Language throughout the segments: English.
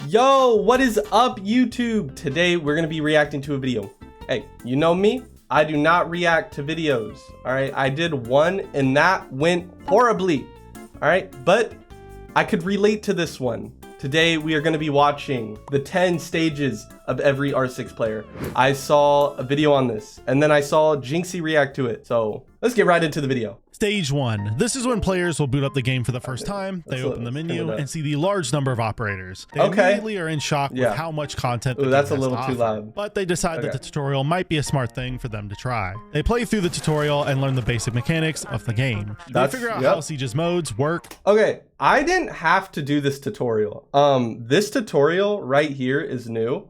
Yo, what is up, YouTube? Today we're gonna be reacting to a video. Hey, you know me, I do not react to videos. All right, I did one and that went horribly. All right, but I could relate to this one. Today we are gonna be watching the 10 stages of every R6 player. I saw a video on this and then I saw Jinxie react to it. So let's get right into the video. Stage 1. This is when players will boot up the game for the first time. They open the menu and see the large number of operators. They immediately are in shock with how much content the game that's a has little to too offer. loud. But they decide that the tutorial might be a smart thing for them to try. They play through the tutorial and learn the basic mechanics of the game. They figure out how Siege's modes work. Okay, I didn't have to do this tutorial. This tutorial right here is new.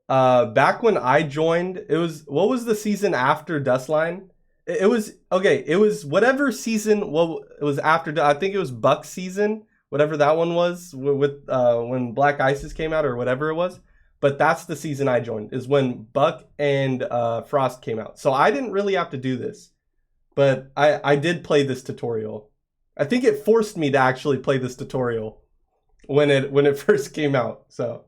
Back when I joined, it was, what was the season after Dustline? It was, okay, it was whatever season, well, it was after, I think it was Buck season, whatever that one was, with when Black Isis came out or whatever it was. But that's the season I joined, is when Buck and Frost came out. So I didn't really have to do this, but I did play this tutorial. I think it forced me to actually play this tutorial when it first came out, so.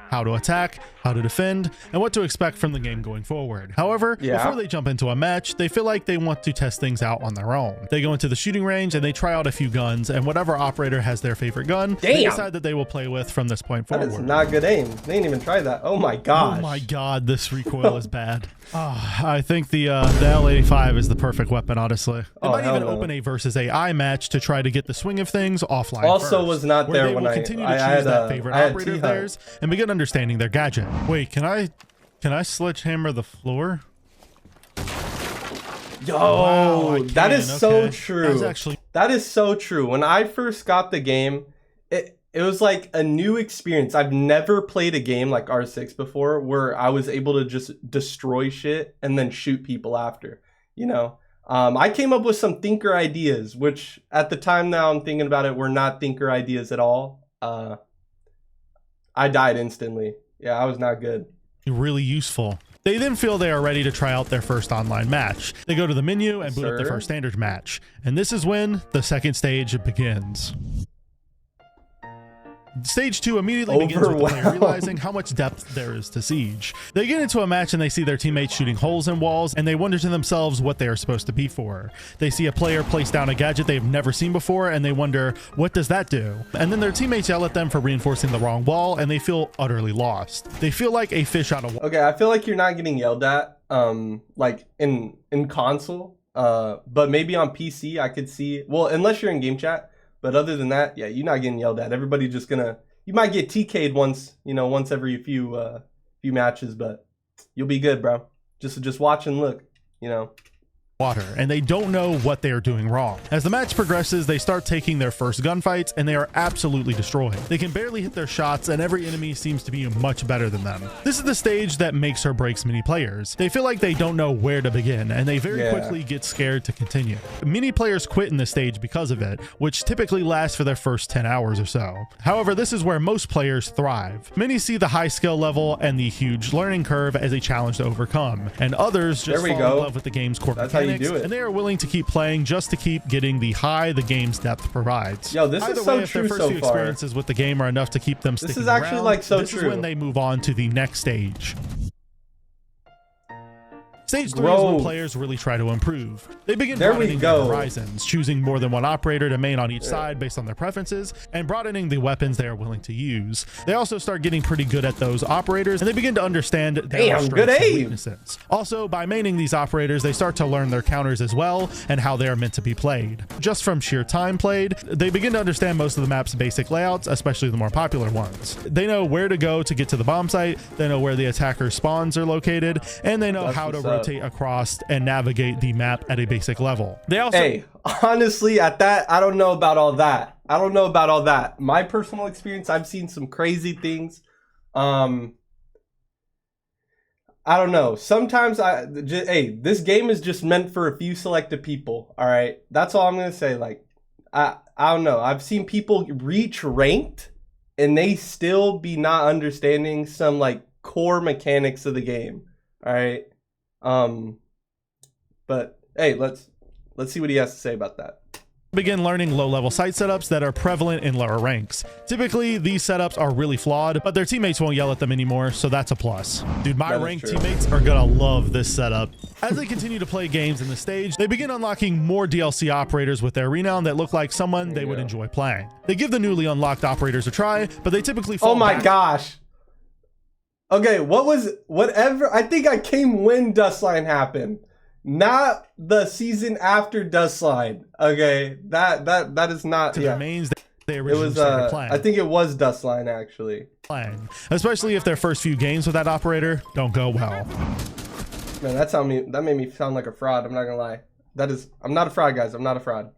How to attack, how to defend, and what to expect from the game going forward. However, before they jump into a match, they feel like they want to test things out on their own. They go into the shooting range and they try out a few guns, and whatever operator has their favorite gun, they decide that they will play with from this point forward. That is not good aim. They didn't even try that. Oh my gosh. Oh my god, this recoil is bad. I think the L85 is the perfect weapon, honestly. They might even open a versus AI match to try to get the swing of things offline Also was not there when I continue to choose that favorite operator of theirs and begin understanding their gadget. Wait, can I sledgehammer the floor? Yo, wow, that is so true. That is so true. When I first got the game, it was like a new experience. I've never played a game like R6 before where I was able to just destroy shit and then shoot people after, you know? I came up with some thinker ideas, which at the time now I'm thinking about it, were not thinker ideas at all. I died instantly. Yeah, I was not good. Really useful. They then feel they are ready to try out their first online match. They go to the menu and boot up their first standard match. And this is when the second stage begins. Stage 2 immediately begins with the player realizing how much depth there is to Siege. They get into a match and they see their teammates shooting holes in walls, and they wonder to themselves what they are supposed to be for. They see a player place down a gadget they've never seen before, and they wonder, what does that do? And then their teammates yell at them for reinforcing the wrong wall, and they feel utterly lost. They feel like a fish out of water. Okay, I feel like you're not getting yelled at, like in console, but maybe on PC I could see, well, unless you're in game chat. But other than that, yeah, you're not getting yelled at. Everybody just gonna, you might get TK'd once, you know, once every few matches, but you'll be good, bro. Just watch and look, you know. And they don't know what they are doing wrong. As the match progresses, they start taking their first gunfights and they are absolutely destroyed. They can barely hit their shots and every enemy seems to be much better than them. This is the stage that makes or breaks many players. They feel like they don't know where to begin and they very quickly get scared to continue. Many players quit in this stage because of it, which typically lasts for their first 10 hours or so. However, this is where most players thrive. Many see the high skill level and the huge learning curve as a challenge to overcome, and others just fall in love with the game's core mechanics. And they are willing to keep playing just to keep getting the high the game's depth provides. Yo, this is so true so far. If their first few experiences with the game are enough to keep them sticking around, this is actually like so true. This is when they move on to the next stage. Stage 3 is when players really try to improve. They begin broadening their horizons, choosing more than one operator to main on each side based on their preferences, and broadening the weapons they are willing to use. They also start getting pretty good at those operators, and they begin to understand their strengths and weaknesses. Also, by maining these operators, they start to learn their counters as well, and how they are meant to be played. Just from sheer time played, they begin to understand most of the map's basic layouts, especially the more popular ones. They know where to go to get to the bomb site, they know where the attacker's spawns are located, and they know how to rotate across and navigate the map at a basic level. They also honestly, at that, I don't know about all that. I don't know about all that. My personal experience, I've seen some crazy things. I don't know. Sometimes this game is just meant for a few selected people. All right, that's all I'm gonna say. Like, I don't know. I've seen people reach ranked and they still be not understanding some like core mechanics of the game. All right. But hey, let's see what he has to say about that. begin learning low-level sight setups that are prevalent in lower ranks. Typically, these setups are really flawed, but their teammates won't yell at them anymore, so that's a plus. Dude, my ranked teammates are gonna love this setup. As they continue to play games in the stage, they begin unlocking more DLC operators with their renown that look like someone they would enjoy playing. They give the newly unlocked operators a try, but they typically fall back. Gosh. Okay, whatever, I think I came when Dustline happened. Not the season after Dustline. Okay, that is not to the mains they originally started playing. I think it was Dustline actually. Especially if their first few games with that operator don't go well. Man, that made me sound like a fraud. I'm not gonna lie. I'm not a fraud, guys. I'm not a fraud.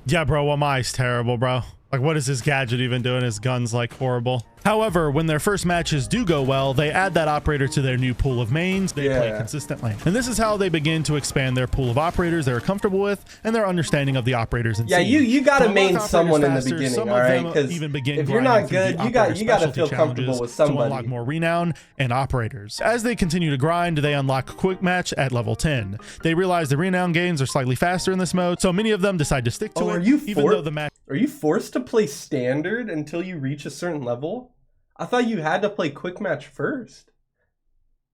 Yeah, bro. Well, mine's terrible, bro. Like, what is this gadget even doing? His gun's like horrible. However, when their first matches do go well, they add that operator to their new pool of mains they play consistently. And this is how they begin to expand their pool of operators they're comfortable with and their understanding of the operators in Siege. You gotta main someone in the beginning, all right? Because if you're not good, you gotta feel comfortable with somebody. To unlock more renown and operators. As they continue to grind, they unlock Quick Match at level 10. They realize the renown gains are slightly faster in this mode, so many of them decide to stick to it, even though the match... Are you forced to play standard until you reach a certain level? I thought you had to play quick match first.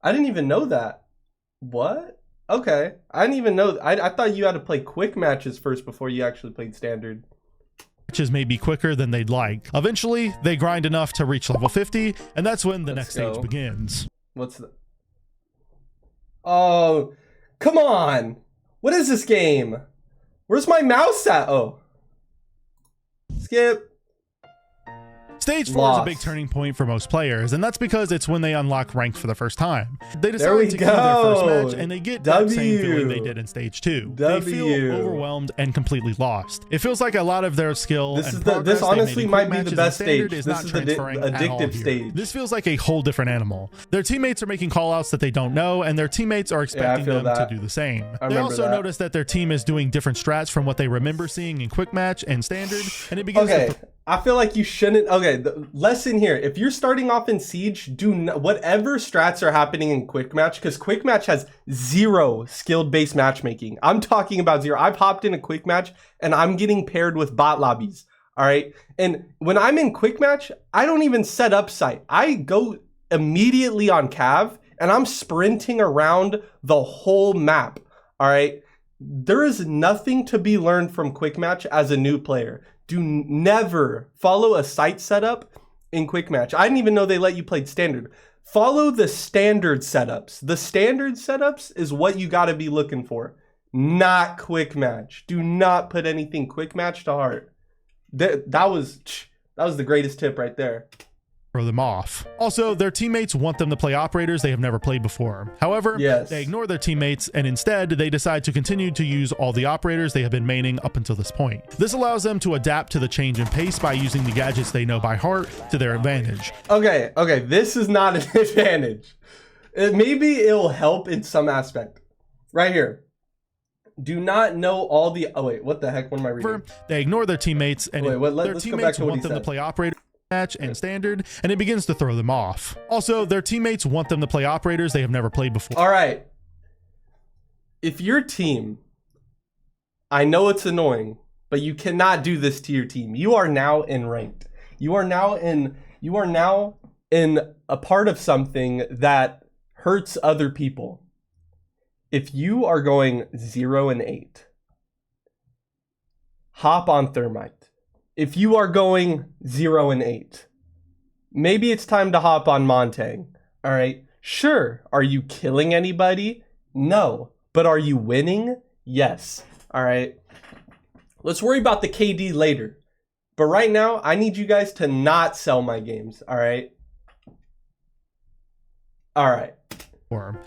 I didn't even know that. What? Okay. I didn't even know. I thought you had to play quick matches first before you actually played standard. Matches may be quicker than they'd like. Eventually, they grind enough to reach level 50, and that's when the next stage begins. What's the... Oh, come on. What is this game? Where's my mouse at? Oh. Skip. Stage 4 is a big turning point for most players, and that's because it's when they unlock rank for the first time. They decide to queue their first match, and they get that same feeling they did in Stage 2. They feel overwhelmed and completely lost. It feels like a lot of their skill this honestly might be the best stage. This is the addictive stage. This feels like a whole different animal. Their teammates are making callouts that they don't know, and their teammates are expecting them to do the same. They also notice that their team is doing different strats from what they remember seeing in Quick Match and Standard, and it begins to... I feel like you shouldn't. Okay, the lesson here: if you're starting off in Siege, do whatever strats are happening in Quick Match, because Quick Match has zero skill-based matchmaking. I'm talking about zero. I've hopped in a Quick Match and I'm getting paired with bot lobbies. All right, and when I'm in Quick Match, I don't even set up sight. I go immediately on Cav and I'm sprinting around the whole map. All right, there is nothing to be learned from Quick Match as a new player. Do never follow a site setup in Quick Match. I didn't even know they let you play standard. Follow the standard setups. The standard setups is what you got to be looking for, not Quick Match. Do not put anything Quick Match to heart. That was the greatest tip right there. Throw them off. Also, their teammates want them to play operators they have never played before. However, they ignore their teammates, and instead they decide to continue to use all the operators they have been maining up until this point. This allows them to adapt to the change in pace by using the gadgets they know by heart to their advantage. Okay, this is not an advantage. Maybe it'll help in some aspect. Right here. Do not know all the... Oh, wait, what the heck? What am I reading? They ignore their teammates, and their teammates want them to play operators match and standard, and it begins to throw them off. Also, their teammates want them to play operators they have never played before. All right. If your team, I know it's annoying, but you cannot do this to your team. You are now in ranked. You are now in a part of something that hurts other people. If you are going 0 and 8, hop on Thermite. If you are going 0 and 8, maybe it's time to hop on Montang. All right. Sure. Are you killing anybody? No. But are you winning? Yes. All right. Let's worry about the KD later. But right now, I need you guys to not sell my games. All right. All right.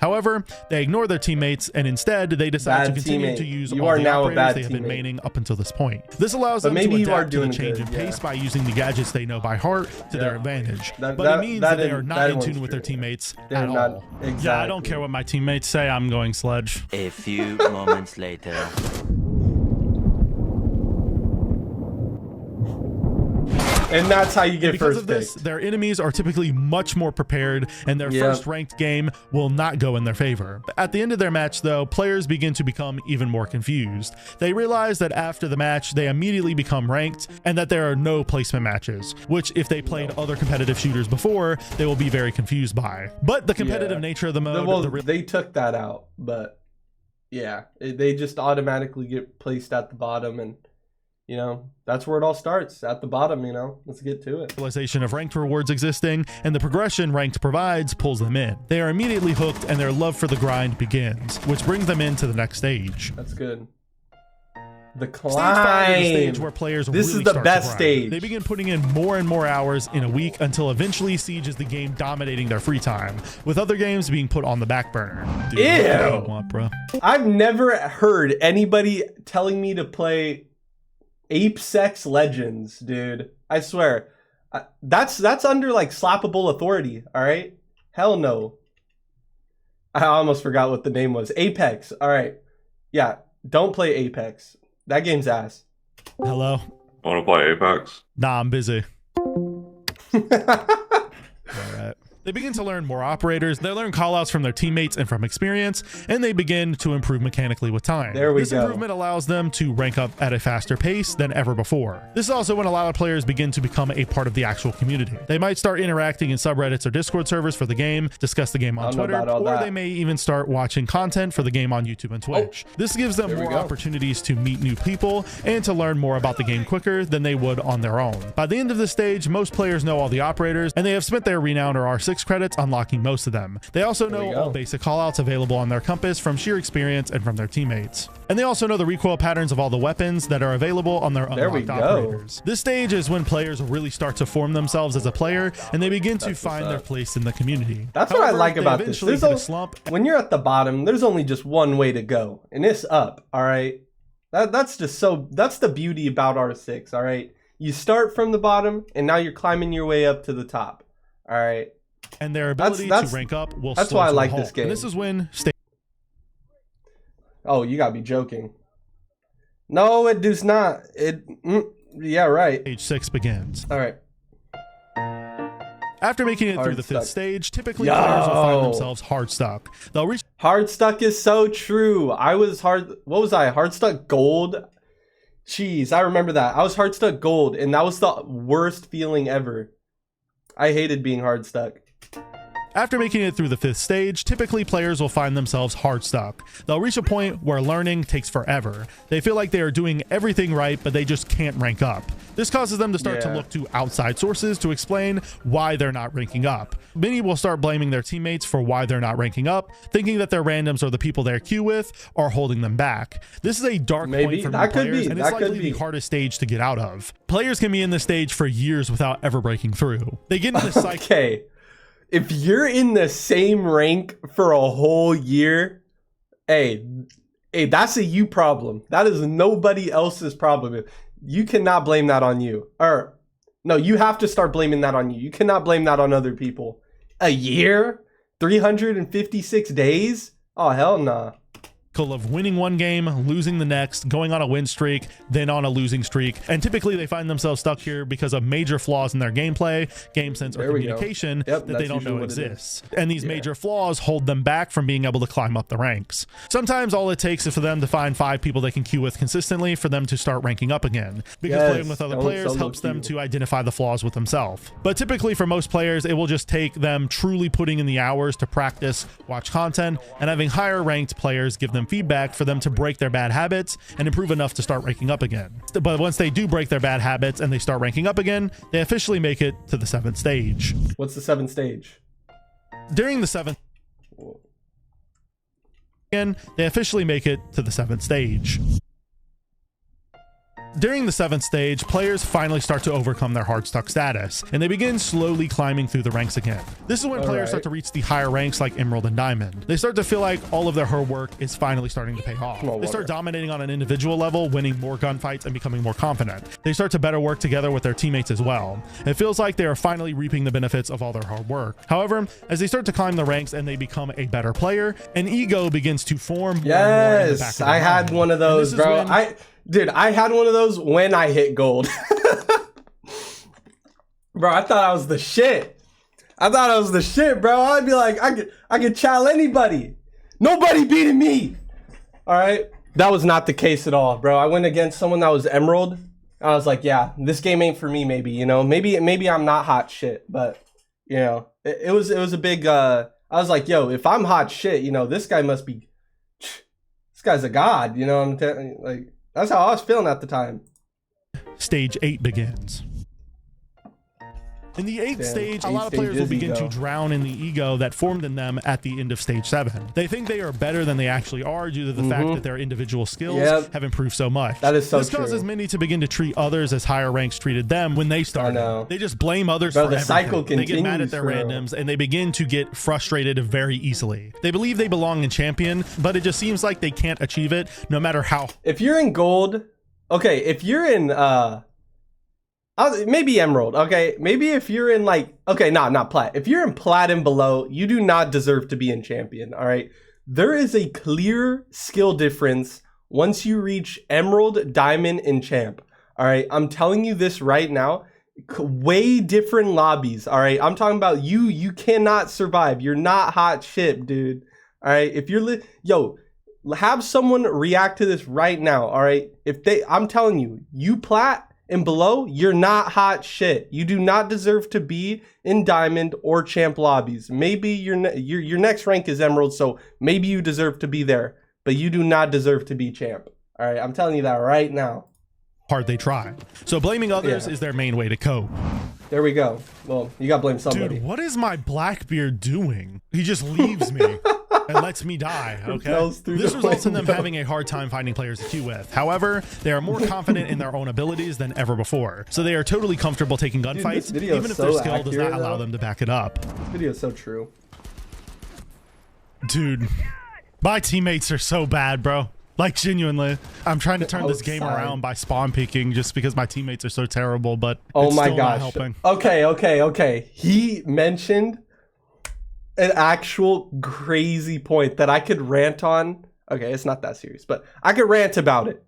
However, they ignore their teammates, and instead they decide to continue to use all the operators they have been maining up until this point. This allows them to adapt to the change in pace by using the gadgets they know by heart to their advantage. But it means that they are not in tune with their teammates at all. Yeah, I don't care what my teammates say, I'm going Sledge. A few moments later. And that's how you get because first of this, pick. their enemies are typically much more prepared, and their first ranked game will not go in their favor. At the end of their match, though, players begin to become even more confused. They realize that after the match, they immediately become ranked, and that there are no placement matches, which if they played other competitive shooters before, they will be very confused by. But the competitive nature of the mode... Well, they took that out, but yeah, they just automatically get placed at the bottom, and you know, that's where it all starts, at the bottom, you know. Let's get to it. Realization of ranked rewards existing and the progression ranked provides pulls them in. They are immediately hooked and their love for the grind begins, which brings them into the next stage. That's good. The Stage 5 is the climb. stage where players This really is the start to best grind. stage. They begin putting in more and more hours in a week until eventually Siege is the game dominating their free time, with other games being put on the back burner. Dude, Ew. what do you want, bro? I've never heard anybody telling me to play Ape Sex Legends, dude. I swear. That's under like slappable authority, all right? Hell no. I almost forgot what the name was. Apex, all right. Yeah, don't play Apex. That game's ass. Hello? I want to play Apex. Nah, I'm busy. All right. They begin to learn more operators, they learn callouts from their teammates and from experience, and they begin to improve mechanically with time. There we This go. improvement allows them to rank up at a faster pace than ever before. This is also when a lot of players begin to become a part of the actual community. They might start interacting in subreddits or Discord servers for the game, discuss the game on Twitter, or they may even start watching content for the game on YouTube and Twitch. This gives them more opportunities to meet new people and to learn more about the game quicker than they would on their own. By the end of this stage, most players know all the operators, and they have spent their renown or R6 credits unlocking most of them. They also know all basic callouts available on their compass from sheer experience and from their teammates. And they also know the recoil patterns of all the weapons that are available on their unlocked operators. This stage is when players really start to form themselves as a player, and they begin to find their place in the community. That's what I like about this. There's a slump. When you're at the bottom, there's only just one way to go, and it's up, all right? That's just so, that's the beauty about R6, all right? You start from the bottom, and now you're climbing your way up to the top, all right? And their ability to rank up will That's why I like this game. And this is when oh, you gotta be joking. No, it does not. Yeah, right. Stage 6 begins. All right. After making it through the 5th stage, typically players will find themselves hard stuck. They'll reach hard stuck is so true. I was hard. What was I? Hard stuck gold. Jeez, I remember that. I was hard stuck gold, and that was the worst feeling ever. I hated being hard stuck. After making it through the 5th stage, typically players will find themselves hard stuck. They'll reach a point where learning takes forever. They feel like they are doing everything right, but they just can't rank up. This causes them to start to look to outside sources to explain why they're not ranking up. Many will start blaming their teammates for why they're not ranking up, thinking that their randoms or the people they're queue with are holding them back. This is a dark point for new players, and it's likely the hardest stage to get out of. Players can be in this stage for years without ever breaking through. They get into this cycle. Okay. If you're in the same rank for a whole year, hey, that's a you problem. That is nobody else's problem. You cannot blame that on you. Or, no, you have to start blaming that on you. You cannot blame that on other people. A year? 356 days? Oh, hell nah. Of winning one game, losing the next, going on a win streak, then on a losing streak, and typically they find themselves stuck here because of major flaws in their gameplay, game sense, or communication that they don't know exists. And these major flaws hold them back from being able to climb up the ranks. Sometimes all it takes is for them to find 5 people they can queue with consistently for them to start ranking up again, because playing with other players helps them to identify the flaws with themselves. But typically for most players, it will just take them truly putting in the hours to practice, watch content, and having higher ranked players give them feedback for them to break their bad habits and improve enough to start ranking up again. But once they do break their bad habits and they start ranking up again, they officially make it to the 7th stage. What's the 7th stage? During the 7th they officially make it to the 7th stage. During the 7th stage, players finally start to overcome their hard stuck status, and they begin slowly climbing through the ranks again. This is when players start to reach the higher ranks like Emerald and Diamond. They start to feel like all of their hard work is finally starting to pay off. They start dominating on an individual level, winning more gunfights and becoming more confident. They start to better work together with their teammates as well. It feels like they are finally reaping the benefits of all their hard work. However, as they start to climb the ranks and they become a better player, an ego begins to form. Yes, I had one of those, bro. Dude, I had one of those when I hit gold. Bro, I thought I was the shit. I thought I was the shit, bro. I'd be like, I could chow anybody. Nobody beating me. All right. That was not the case at all, bro. I went against someone that was Emerald. I was like, yeah, this game ain't for me. Maybe, you know, maybe I'm not hot shit, but you know, it was a big. I was like, yo, if I'm hot shit, you know, this guy must be. This guy's a god, you know. Like that's how I was feeling at the time. Stage 8 begins. In the 8th stage, a lot of players will begin to drown in the ego that formed in them at the end of stage 7. They think they are better than they actually are due to the fact that their individual skills have improved so much. That is so This causes many to begin to treat others as higher ranks treated them when they started. They just blame others for everything. Cycle continues, they get mad at their randoms and they begin to get frustrated very easily. They believe they belong in champion, but it just seems like they can't achieve it no matter how. If you're in gold, okay, if you're in maybe emerald, okay, maybe if you're in like, okay, not plat, if you're in plat and below, you do not deserve to be in champion. All right, there is a clear skill difference once you reach emerald, diamond, and champ. All right, I'm telling you this right now, way different lobbies. All right, I'm talking about you cannot survive. You're not hot shit, dude. All right, if you're yo, have someone react to this right now. All right, I'm telling you, you plat and below, you're not hot shit. You do not deserve to be in diamond or champ lobbies. Maybe your next rank is emerald, so maybe you deserve to be there, but you do not deserve to be champ. All right, I'm telling you that right now. Hard they try. So blaming others is their main way to cope. There we go. Well, you gotta blame somebody. Dude, what is my Blackbeard doing? He just leaves me and lets me die, okay? This results in them having a hard time finding players to queue with. However, they are more confident in their own abilities than ever before. So they are totally comfortable taking gunfights, even if their skill does not allow them to back it up. This video is so true. Dude, my teammates are so bad, bro. Like, genuinely. I'm trying to turn this game around by spawn peeking just because my teammates are so terrible, but it's still not helping. Okay. He mentioned an actual crazy point that I could rant on. Okay, it's not that serious, but I could rant about it.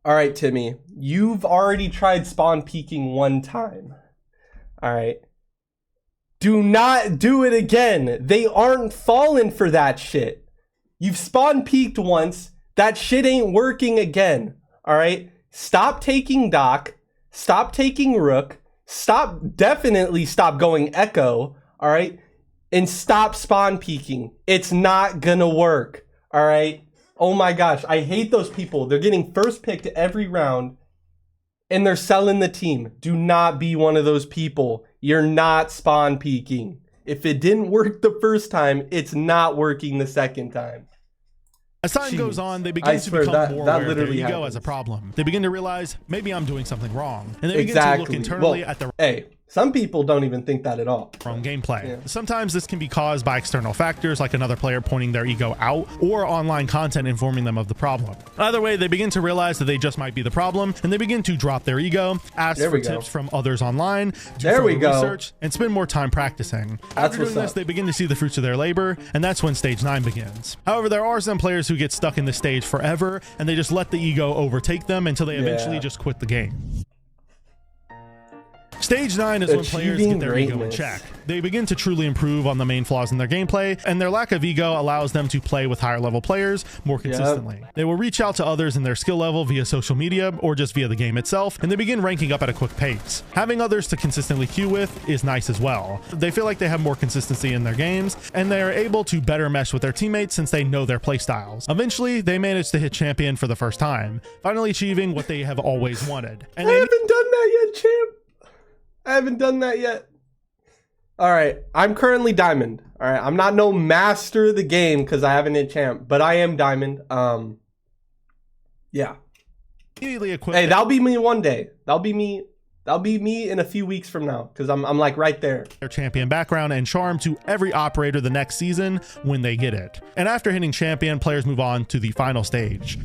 All right, Timmy, you've already tried spawn peeking one time. All right. Do not do it again. They aren't falling for that shit. You've spawn peeked once. That shit ain't working again. All right. Stop taking Doc. Stop taking Rook. Definitely stop going Echo. All right. And stop spawn peeking. It's not gonna work. All right. Oh my gosh. I hate those people. They're getting first picked every round and they're selling the team. Do not be one of those people. You're not spawn peeking. If it didn't work the first time, it's not working the second time. As time goes on, they begin to become more aware of their ego as a problem. They begin to realize, maybe I'm doing something wrong. And they begin to look internally at the some people don't even think that at all. Wrong gameplay. Sometimes this can be caused by external factors like another player pointing their ego out or online content informing them of the problem. Either way, they begin to realize that they just might be the problem and they begin to drop their ego, ask for tips from others online, do research, and spend more time practicing. After doing this, they begin to see the fruits of their labor, and that's when stage 9 begins. However, there are some players who get stuck in this stage forever and they just let the ego overtake them until they eventually just quit the game. Stage 9 is when players get their ego in check. They begin to truly improve on the main flaws in their gameplay, and their lack of ego allows them to play with higher level players more consistently. They will reach out to others in their skill level via social media or just via the game itself, and they begin ranking up at a quick pace. Having others to consistently queue with is nice as well. They feel like they have more consistency in their games, and they are able to better mesh with their teammates since they know their playstyles. Eventually, they manage to hit champion for the first time, finally achieving what they have always wanted. And I haven't done that yet, champ. I haven't done that yet. All right, I'm currently diamond. All right, I'm not no master of the game because I haven't hit champ, but I am diamond. Yeah. Hey, that'll be me one day. That'll be me in a few weeks from now because I'm like right there. Their champion background and charm to every operator the next season when they get it. And after hitting champion, players move on to the final stage.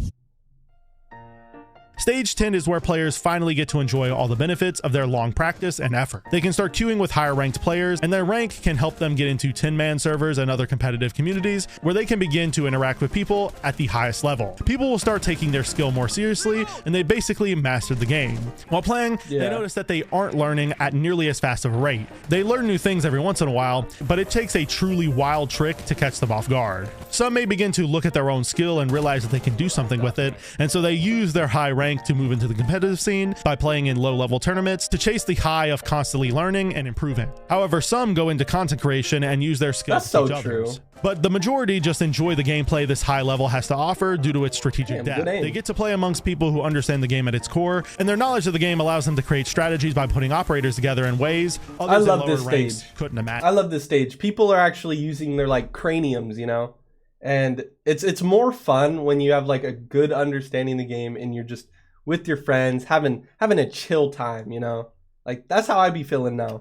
Stage 10 is where players finally get to enjoy all the benefits of their long practice and effort. They can start queuing with higher ranked players, and their rank can help them get into 10-man servers and other competitive communities where they can begin to interact with people at the highest level. People will start taking their skill more seriously, and they basically mastered the game. While playing, they notice that they aren't learning at nearly as fast of a rate. They learn new things every once in a while, but it takes a truly wild trick to catch them off guard. Some may begin to look at their own skill and realize that they can do something with it, and so they use their high rank to move into the competitive scene by playing in low-level tournaments to chase the high of constantly learning and improving. However, some go into content creation and use their skills to teach others. But the majority just enjoy the gameplay this high level has to offer due to its strategic depth. They get to play amongst people who understand the game at its core, and their knowledge of the game allows them to create strategies by putting operators together in ways others in lower ranks couldn't imagine. I love this stage. People are actually using their like craniums, you know, and it's more fun when you have like a good understanding of the game and you're just with your friends having a chill time, you know. Like that's how I be feeling now.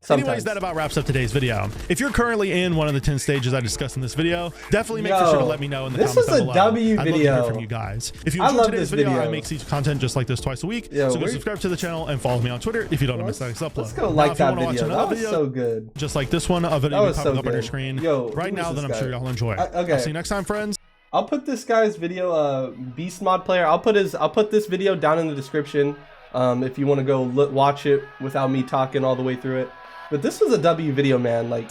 Sometimes. Anyways, that about wraps up today's video. If you're currently in one of the 10 stages I discussed in this video, definitely make sure to let me know in the comments down below. W video. I'd love to hear from you guys. If you enjoyed today's video, I make these content just like this twice a week. So go subscribe to the channel and follow me on Twitter if you don't miss the next upload. Let's go like that video. That was so good. Just like this one, a video will be popping up on your screen right now that I'm sure y'all enjoy. Okay. I'll see you next time, friends. I'll put this guy's video, Beast Mod Player. I'll put this video down in the description if you want to go watch it without me talking all the way through it. But this was a W video, man. Like,